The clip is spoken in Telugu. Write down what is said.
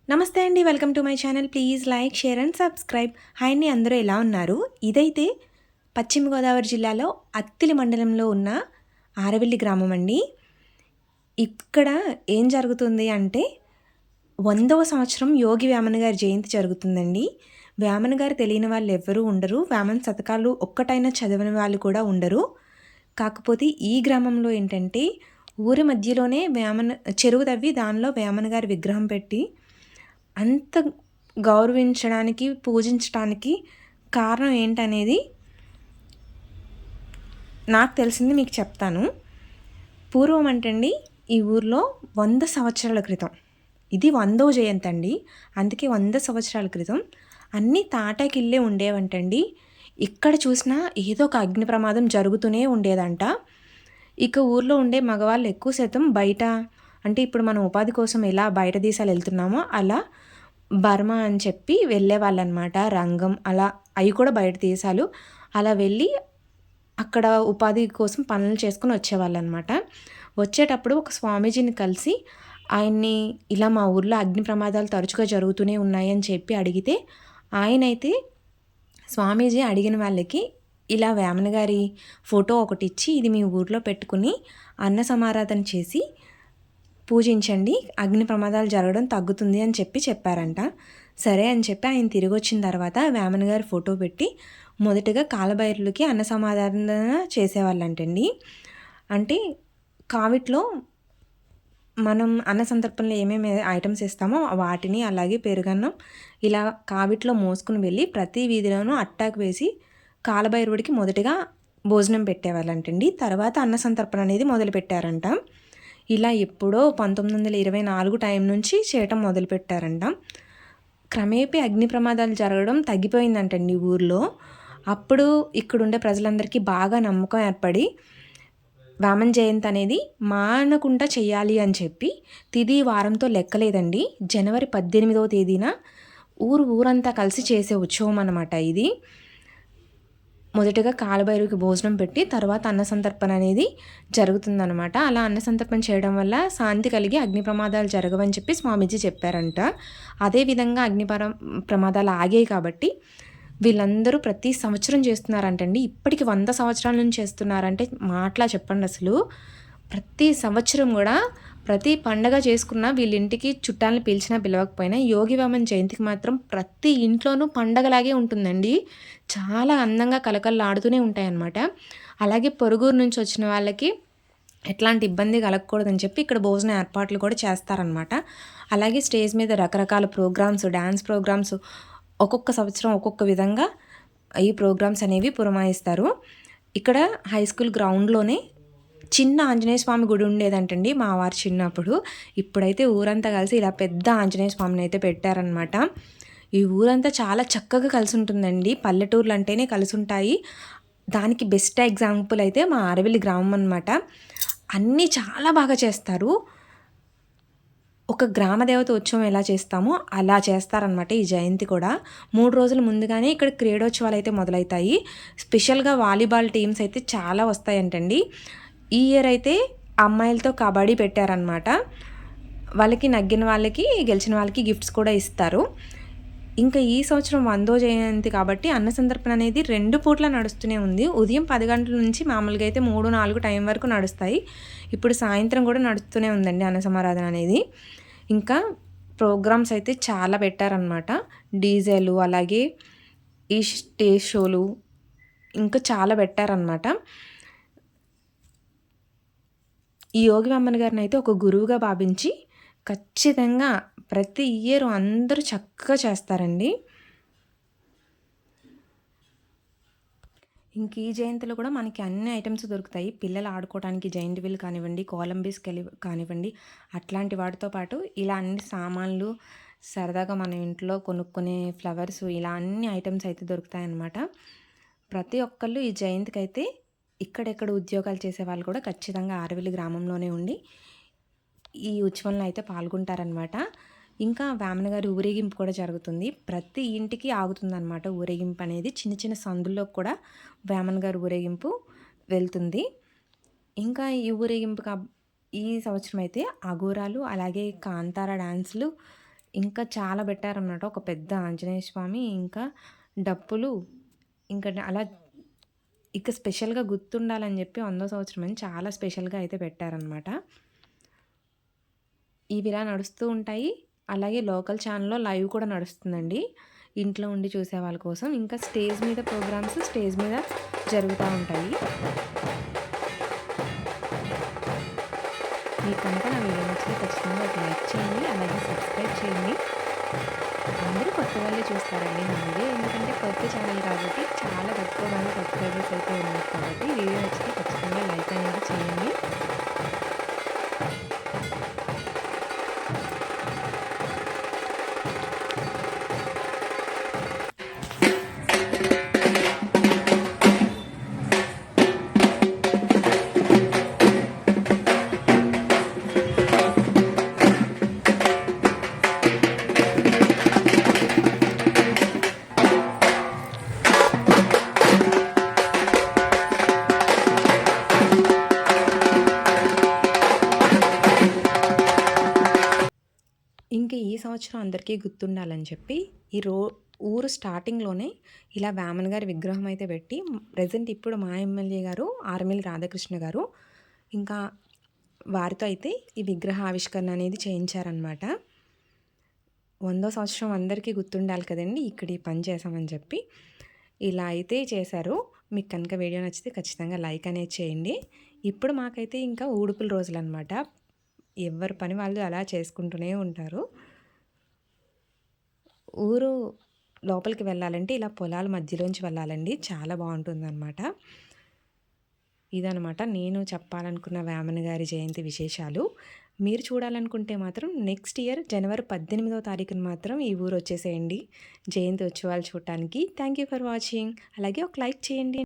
నమస్తే అండి. Welcome to my channel. Please like, share and subscribe. Hi అండి, అందరూ ఎలా ఉన్నారు? ఇదైతే పశ్చిమ గోదావరి జిల్లాలో అత్తిలి మండలంలో ఉన్న ఆరవెల్లి గ్రామం అండి. ఇక్కడ ఏం జరుగుతుంది అంటే 100వ సంవత్సరం యోగి వేమన గారి జయంతి జరుగుతుందండి. వేమన గారు తెలియని వాళ్ళు ఎవ్వరూ ఉండరు. వేమన శతకాలు ఒక్కటైనా చదివిన వాళ్ళు కూడా ఉండరు. కాకపోతే ఈ గ్రామంలో ఏంటంటే ఊరి మధ్యలోనే చెరువు తవ్వి దానిలో వేమన గారి విగ్రహం పెట్టి అంత గౌరవించడానికి, పూజించడానికి కారణం ఏంటనేది నాకు తెలిసింది మీకు చెప్తాను. పూర్వం అంటండి ఈ ఊర్లో 100 సంవత్సరాల క్రితం, ఇది 100వ జయంతి అండి, అందుకే 100 సంవత్సరాల క్రితం అన్నీ తాటాకిళ్ళే ఉండేవంటండి. ఇక్కడ చూసినా ఏదో ఒక అగ్ని ప్రమాదం జరుగుతూనే ఉండేదంట. ఇక ఊర్లో ఉండే మగవాళ్ళు ఎక్కువ శాతం బయట, అంటే ఇప్పుడు మనం ఉపాధి కోసం ఎలా బయట దేశాలు వెళ్తున్నామో అలా బర్మా అని చెప్పి వెళ్ళేవాళ్ళనమాట. రంగం అలా అవి కూడా బయట దేశాలు. అలా వెళ్ళి అక్కడ ఉపాధి కోసం పనులు చేసుకుని వచ్చేవాళ్ళనమాట. వచ్చేటప్పుడు ఒక స్వామీజీని కలిసి ఆయన్ని ఇలా మా ఊర్లో అగ్ని ప్రమాదాలు తరచుగా జరుగుతూనే ఉన్నాయని చెప్పి అడిగితే, ఆయనైతే స్వామీజీ అడిగిన వాళ్ళకి ఇలా వేమన గారి ఫోటో ఒకటి ఇచ్చి ఇది మీ ఊర్లో పెట్టుకుని అన్న సమారాధన చేసి పూజించండి, అగ్ని ప్రమాదాలు జరగడం తగ్గుతుంది అని చెప్పారంట. సరే అని చెప్పి ఆయన తిరిగి వచ్చిన తర్వాత వేమన గారి ఫోటో పెట్టి మొదటగా కాలభైరులకి అన్న సమాధాన చేసేవాళ్ళంటండి. అంటే కావిట్లో మనం అన్న సందర్భంలో ఏమేమి ఐటమ్స్ ఇస్తామో వాటిని, అలాగే పెరుగన్నం ఇలా కావిట్లో మోసుకుని వెళ్ళి ప్రతి వీధిలోనూ అట్టాకు వేసి కాలభైరవుడికి మొదటిగా భోజనం పెట్టేవాళ్ళంటండి. తర్వాత అన్న సంతర్పణ అనేది మొదలుపెట్టారంట. ఇలా ఎప్పుడో 1924 టైం నుంచి చేయటం మొదలుపెట్టారంట. క్రమేపీ అగ్ని ప్రమాదాలు జరగడం తగ్గిపోయిందంటండి ఊర్లో. అప్పుడు ఇక్కడుండే ప్రజలందరికీ బాగా నమ్మకం ఏర్పడి వేమన జయంతి అనేది మానకుండా చెయ్యాలి అని చెప్పి తిది వారంతో లెక్కలేదండి. జనవరి 18వ తేదీన ఊరంతా కలిసి చేసే ఉత్సవం అన్నమాట ఇది. మొదటగా కాలభైరవికి భోజనం పెట్టి తర్వాత అన్న సంతర్పణ అనేది జరుగుతుందనమాట. అలా అన్న సంతర్పణ చేయడం వల్ల శాంతి కలిగి అగ్ని ప్రమాదాలు జరగవని చెప్పి స్వామీజీ చెప్పారంట. అదేవిధంగా ప్రమాదాలు ఆగాయి కాబట్టి వీళ్ళందరూ ప్రతి సంవత్సరం చేస్తున్నారంటండి. ఇప్పటికి 100 సంవత్సరాల నుంచి చేస్తున్నారంటే మాటలా చెప్పండి అసలు. ప్రతి సంవత్సరం కూడా ప్రతి పండగ చేసుకున్న వీళ్ళింటికి చుట్టాలను పిలిచినా పిలవకపోయినా యోగి వేమన జయంతికి మాత్రం ప్రతి ఇంట్లోనూ పండగలాగే ఉంటుందండి. చాలా అందంగా కలకలలాడుతూనే ఉంటాయన్నమాట. అలాగే పొరుగురు నుంచి వచ్చిన వాళ్ళకి ఎట్లాంటి ఇబ్బంది కలగకూడదని చెప్పి ఇక్కడ భోజన ఏర్పాట్లు కూడా చేస్తారనమాట. అలాగే స్టేజ్ మీద రకరకాల ప్రోగ్రామ్స్, డ్యాన్స్ ప్రోగ్రామ్స్ ఒక్కొక్క సంవత్సరం ఒక్కొక్క విధంగా ఈ ప్రోగ్రామ్స్ అనేవి పురమాయిస్తారు. ఇక్కడ హై స్కూల్ గ్రౌండ్లోనే చిన్న ఆంజనేయ స్వామి గుడి ఉండేదంటండి మా వారు చిన్నప్పుడు. ఇప్పుడైతే ఊరంతా కలిసి ఇలా పెద్ద ఆంజనేయ స్వామిని అయితే పెట్టారనమాట. ఈ ఊరంతా చాలా చక్కగా కలిసి ఉంటుందండి. పల్లెటూర్లు అంటేనే కలిసి ఉంటాయి. దానికి బెస్ట్ ఎగ్జాంపుల్ అయితే మా ఆరవెల్లి గ్రామం అనమాట. అన్నీ చాలా బాగా చేస్తారు. ఒక గ్రామదేవత ఉత్సవం ఎలా చేస్తామో అలా చేస్తారనమాట ఈ జయంతి కూడా. 3 రోజుల ముందుగానే ఇక్కడ క్రీడోత్సవాలు అయితే మొదలవుతాయి. స్పెషల్గా వాలీబాల్ టీమ్స్ అయితే చాలా వస్తాయంటండి. ఈ ఇయర్ అయితే అమ్మాయిలతో కబడ్డీ పెట్టారనమాట. వాళ్ళకి నగ్గిన వాళ్ళకి, గెలిచిన వాళ్ళకి గిఫ్ట్స్ కూడా ఇస్తారు. ఇంకా ఈ సంవత్సరం 100వ జయంతి కాబట్టి అన్న సంతర్పణ అనేది 2 పూట్ల నడుస్తూనే ఉంది. ఉదయం 10 గంటల నుంచి మామూలుగా అయితే 3-4 టైం వరకు నడుస్తాయి. ఇప్పుడు సాయంత్రం కూడా నడుస్తూనే ఉందండి అన్న సమారాధన అనేది. ఇంకా ప్రోగ్రామ్స్ అయితే చాలా పెట్టారనమాట. డీజేలు, అలాగే ఈ స్టేజ్ షోలు ఇంకా చాలా పెట్టారనమాట. ఈ యోగి వేమన గారిని అయితే ఒక గురువుగా భావించి ఖచ్చితంగా ప్రతి ఇయర్ అందరూ చక్కగా చేస్తారండి. ఇంక ఈ జయంతిలో కూడా మనకి అన్ని ఐటమ్స్ దొరుకుతాయి. పిల్లలు ఆడుకోవడానికి జైంట్ వీల్ కానివ్వండి, కొలంబస్ కానివ్వండి, అట్లాంటి వాటితో పాటు ఇలా అన్ని సామాన్లు, సరదాగా మన ఇంట్లో కొనుక్కునే ఫ్లవర్స్, ఇలా అన్ని ఐటమ్స్ అయితే దొరుకుతాయన్నమాట. ప్రతి ఒక్కళ్ళు ఈ జయంతికి అయితే ఇక్కడెక్కడ ఉద్యోగాలు చేసే వాళ్ళు కూడా ఖచ్చితంగా ఆరవెల్లి గ్రామంలోనే ఉండి ఈ ఉత్సవంలో అయితే పాల్గొంటారనమాట. ఇంకా వేమన గారి ఊరేగింపు కూడా జరుగుతుంది. ప్రతి ఇంటికి ఆగుతుందన్నమాట ఊరేగింపు అనేది. చిన్న చిన్న సందుల్లో కూడా వేమన గారి ఊరేగింపు వెళ్తుంది. ఇంకా ఈ ఊరేగింపు ఈ సంవత్సరం అయితే అఘోరాలు, అలాగే కాంతార డాన్సులు, ఇంకా చాలా పెట్టారన్నమాట. ఒక పెద్ద ఆంజనేయ స్వామి, ఇంకా డప్పులు, ఇంకా అలా ఇక స్పెషల్‌గా గుర్తుండాలని జెప్పి 100వ సంవత్సరం అని చాలా స్పెషల్‌గా అయితే పెట్టారనమాట. ఇవిలా నడుస్తూ ఉంటాయి. అలాగే లోకల్ ఛానెల్‌లో లైవ్ కూడా నడుస్తుందండి. ఇంట్లో ఉండి చూసే వాళ్ళ కోసం. ఇంకా స్టేజ్ మీద ప్రోగ్రామ్స్ స్టేజ్ మీద జరుగుతా ఉంటాయి. మీకు కనుక నా వీడియో నచ్చితే ఖచ్చితంగా ఒక లైక్ చేయండి. అలాగే సబ్స్క్రైబ్ చేయండి. అందరూ కొత్త వాళ్ళే చూస్తారండి నా వీడియో. ఎందుకంటే కొత్త ఛానల్ కాబట్టి చాలా తక్కువ మంది సబ్స్క్రైబర్స్ అయితే ఉన్నారు కాబట్టి వీడియో నచ్చితే ఖచ్చితంగా లైక్ అనేది చేయండి. ఇంక ఈ సంవత్సరం అందరికీ గుర్తుండాలని చెప్పి ఈ ఊరు స్టార్టింగ్‌లోనే ఇలా వేమన గారి విగ్రహం అయితే పెట్టి ప్రెజెంట్ ఇప్పుడు మా ఎమ్మెల్యే గారు ఆర్మిల్ రాధాకృష్ణ గారు ఇంకా వారితో అయితే ఈ విగ్రహ ఆవిష్కరణ అనేది చేయించారనమాట. 100వ సంవత్సరం అందరికీ గుర్తుండాలి కదండీ! ఇక్కడ ఈ పని చేశామని చెప్పి. ఇలా అయితే చేశారు. మీకు కనుక వీడియో నచ్చితే ఖచ్చితంగా లైక్ అనేది చేయండి. ఇప్పుడు మాకైతే ఇంకా ఊడుపుల రోజులనమాట. ఎవరి పని వాళ్ళు అలా చేసుకుంటూనే ఉంటారు. ఊరు లోపలికి వెళ్ళాలంటే ఇలా పొలాల మధ్యలోంచి వెళ్ళాలండి. చాలా బావుంటుందనమాట. ఇదనమాట నేను చెప్పాలనుకున్న వేమన గారి జయంతి విశేషాలు. మీరు చూడాలనుకుంటే మాత్రం నెక్స్ట్ ఇయర్ జనవరి 18వ తారీఖున మాత్రం ఈ ఊరు వచ్చేసేయండి జయంతి ఉత్సవాలు చూడటానికి. Thank you for watching. అలాగే ఒక లైక్ చేయండి.